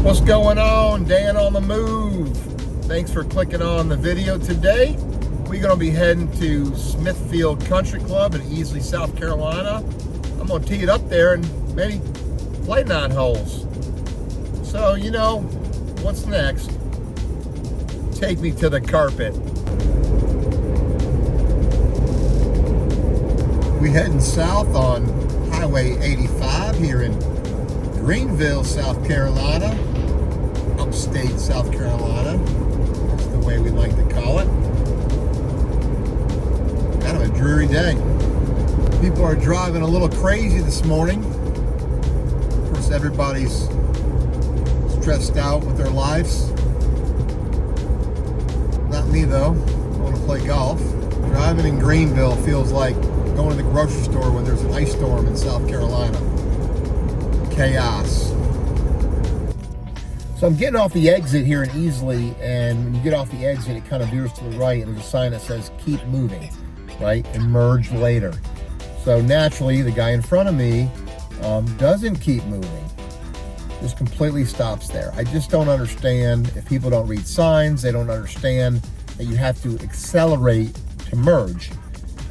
What's going on? Dan on the move. Thanks for clicking on the video today. We're going to be heading to Smithfields Country Club in Easley, South Carolina. I'm going to tee it up there and maybe play 9 holes. So, you know, what's next? Take me to the carpet. We're heading south on Highway 85 here in Greenville, South Carolina, upstate South Carolina. That's the way we like to call it. Kind of a dreary day. People are driving a little crazy this morning. Of course, everybody's stressed out with their lives. Not me though. I want to play golf. Driving in Greenville feels like going to the grocery store when there's an ice storm in South Carolina. Chaos. So I'm getting off the exit here in Easley, and when you get off the exit, it kind of veers to the right, and there's a sign that says keep moving, right? And merge later. So naturally, the guy in front of me doesn't keep moving. Just completely stops there. I just don't understand. If people don't read signs, they don't understand that you have to accelerate to merge.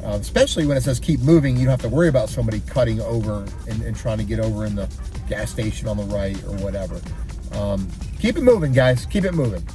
Especially when it says keep moving, you don't have to worry about somebody cutting over and trying to get over in the gas station on the right or whatever. Keep it moving, guys. Keep it moving.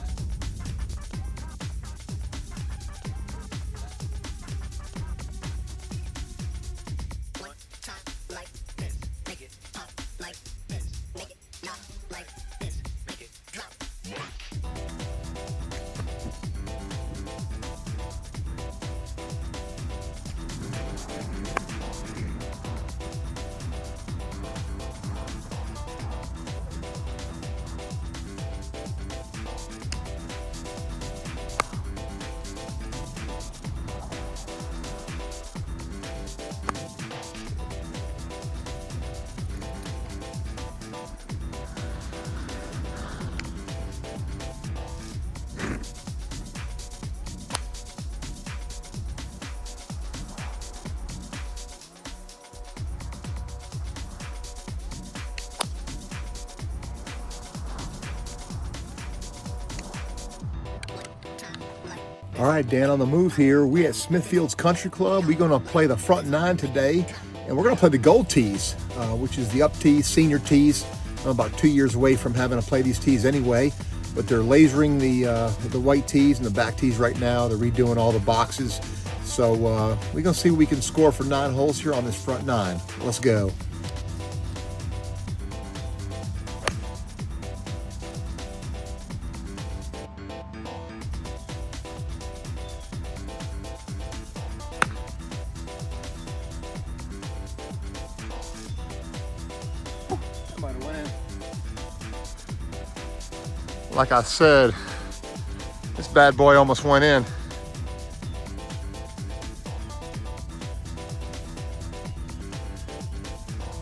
All right, Dan on the move here. We at Smithfields Country Club. We're going to play the front 9 today, and we're going to play the gold tees, which is the up tees, senior tees. I'm about 2 years away from having to play these tees anyway, but they're lasering the white tees and the back tees right now. They're redoing all the boxes. So we're going to see what we can score for 9 holes here on this front 9. Let's go. Like I said, this bad boy almost went in.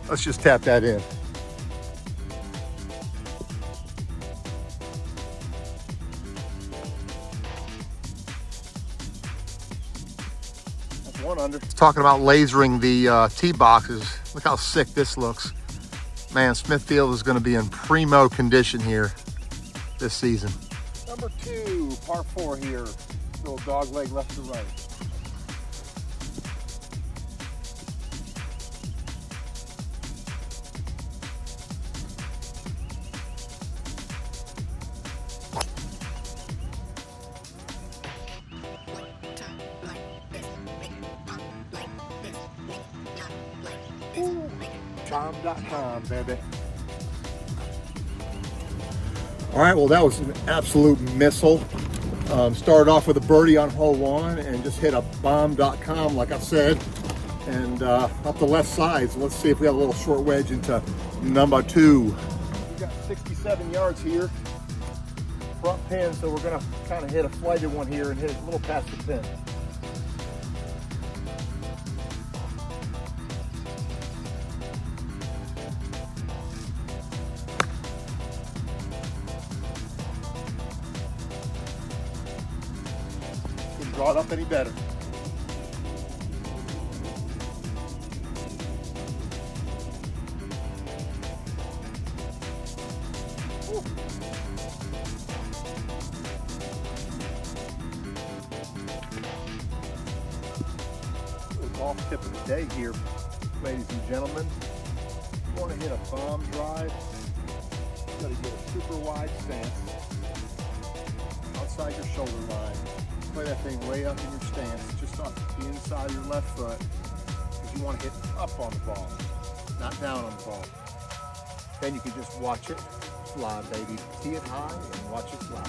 Let's just tap that in. That's 1 under. It's talking about lasering the tee boxes. Look how sick this looks. Man, Smithfield is going to be in primo condition here this season. Number 2, par 4 here. Little dog leg left to right. Tom.com, baby. All right, well, that was an absolute missile. Started off with a birdie on hole 1 and just hit a bomb.com, like I said, and up the left side. So let's see if we have a little short wedge into number 2. We've got 67 yards here, front pin, so we're gonna kind of hit a flighted one here and hit it a little past the pin. Draw it up any better. Golf tip of the day here, ladies and gentlemen. You want to hit a bomb drive, you got to get a super wide stance outside your shoulder line. Play that thing way up in your stance, just off the inside of your left foot, because you want to hit up on the ball, not down on the ball. Then you can just watch it fly, baby. Tee it high and watch it fly.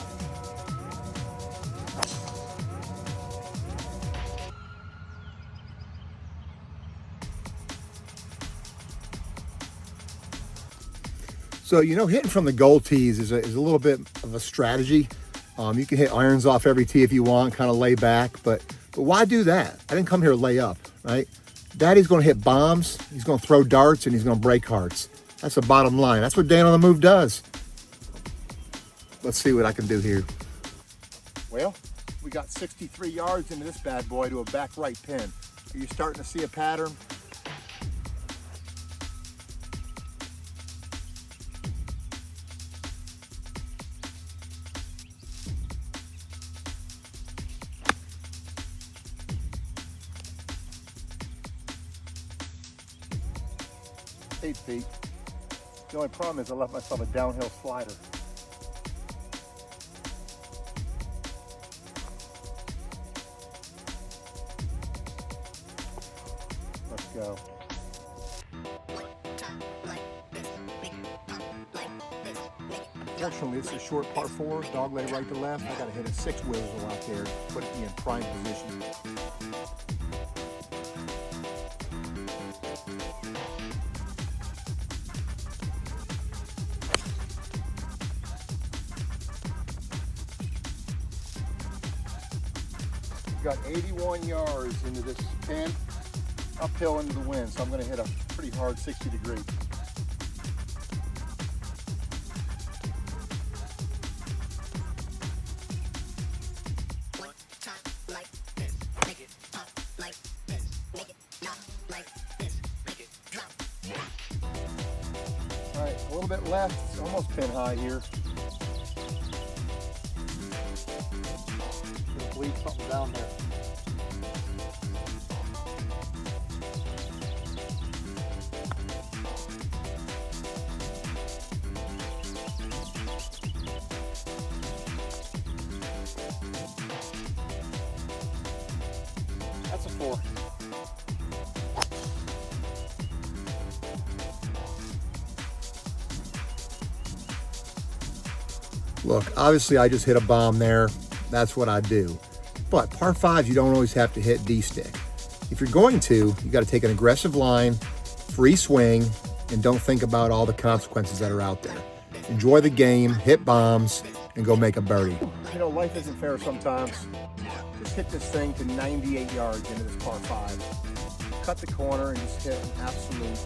So, you know, hitting from the goal tees is a little bit of a strategy. You can hit irons off every tee if you want, kind of lay back, but why do that? I didn't come here to lay up, right? Daddy's going to hit bombs, he's going to throw darts, and he's going to break hearts. That's the bottom line. That's what Dan on the Move does. Let's see what I can do here. Well, we got 63 yards into this bad boy to a back right pin. Are you starting to see a pattern? Eight feet. The only problem is I left myself a downhill slider. Let's go. Fortunately, this is a short par 4, dog leg right to left. I gotta hit a 6 whistle out there, put it in prime position. Got 81 yards into this pin, uphill into the wind, so I'm going to hit a pretty hard 60 degree. All right, a little bit left, it's almost pin high here. Leave something down there. That's a 4. Look, obviously I just hit a bomb there. That's what I do. But par 5s, you don't always have to hit D-stick. If you're going to, you got to take an aggressive line, free swing, and don't think about all the consequences that are out there. Enjoy the game, hit bombs, and go make a birdie. You know, life isn't fair sometimes. Just hit this thing to 98 yards into this par 5. Cut the corner and just hit an absolute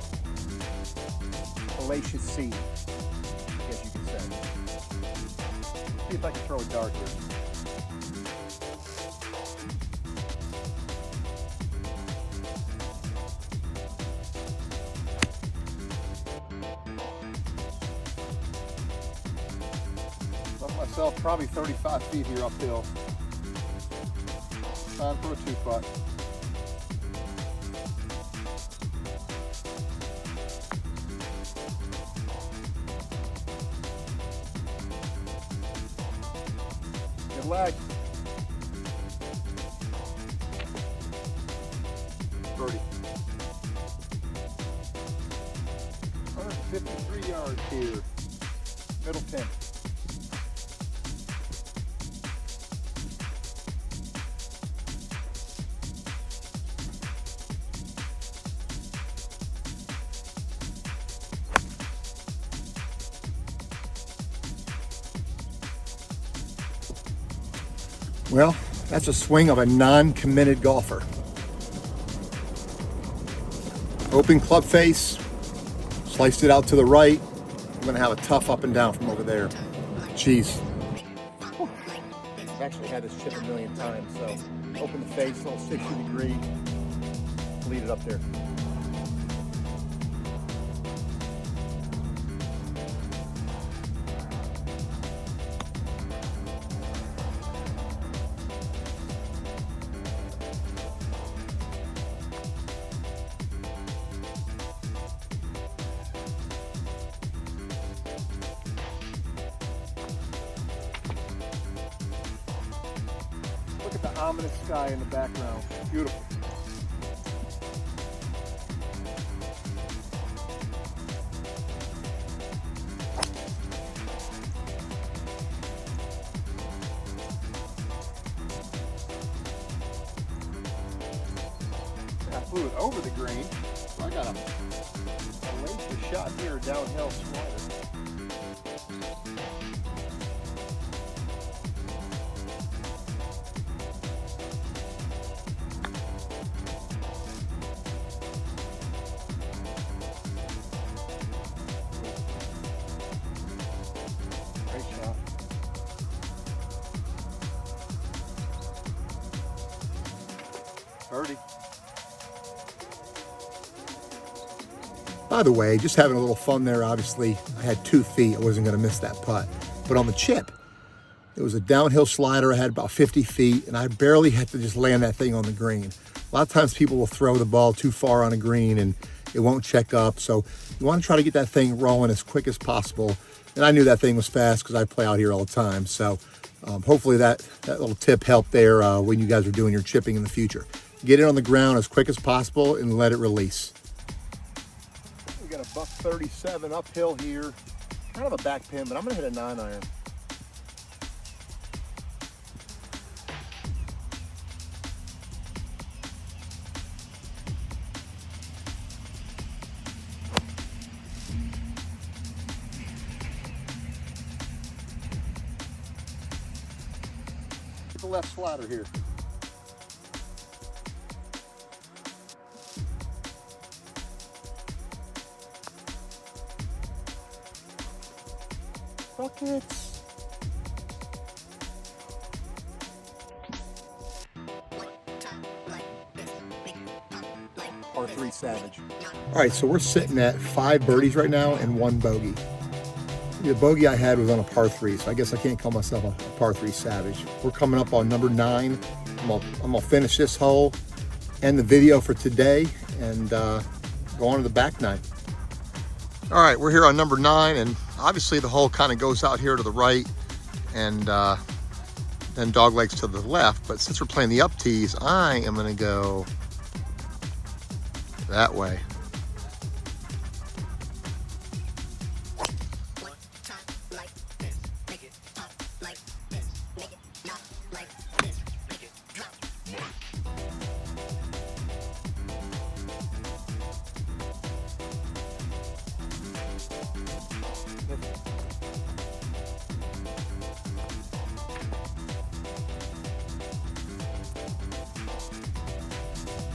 hellacious seed, I guess you could say. See if I can throw a dart here. Myself probably 35 feet here uphill. Time for a 2-putt. Good leg. Birdie. 153 yards here. Middle pin. Well, that's a swing of a non-committed golfer. Open club face, sliced it out to the right. I'm gonna have a tough up and down from over there. Jeez. I've actually had this chip a million times, so open the face, little 60 degree, lead it up there. the ominous sky in the background. Beautiful. I flew it over the green, so I got a length shot here downhill slider. Great shot. Birdie. By the way, just having a little fun there, obviously, I had 2 feet. I wasn't going to miss that putt. But on the chip, it was a downhill slider. I had about 50 feet, and I barely had to just land that thing on the green. A lot of times people will throw the ball too far on a green, and it won't check up. So you want to try to get that thing rolling as quick as possible. And I knew that thing was fast because I play out here all the time. So hopefully that little tip helped there when you guys are doing your chipping in the future. Get it on the ground as quick as possible and let it release. We got a $137 uphill here. Kind of a back pin, but I'm gonna hit a 9-iron. Get the left slider here. Buckets. Par 3 Savage. All right, so we're sitting at 5 birdies right now and 1 bogey. The bogey I had was on a par 3, so I guess I can't call myself a par 3 Savage. We're coming up on number 9. I'm gonna finish this hole, end the video for today, and go on to the back 9. All right, we're here on number 9, and obviously the hole kind of goes out here to the right and then dog legs to the left. But since we're playing the up tees, I am going to go that way.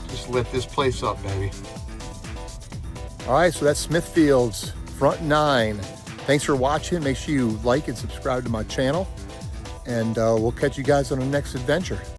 Just lit this place up, baby. All right, so that's Smithfields front 9. Thanks for watching. Make sure you like and subscribe to my channel, and we'll catch you guys on the next adventure.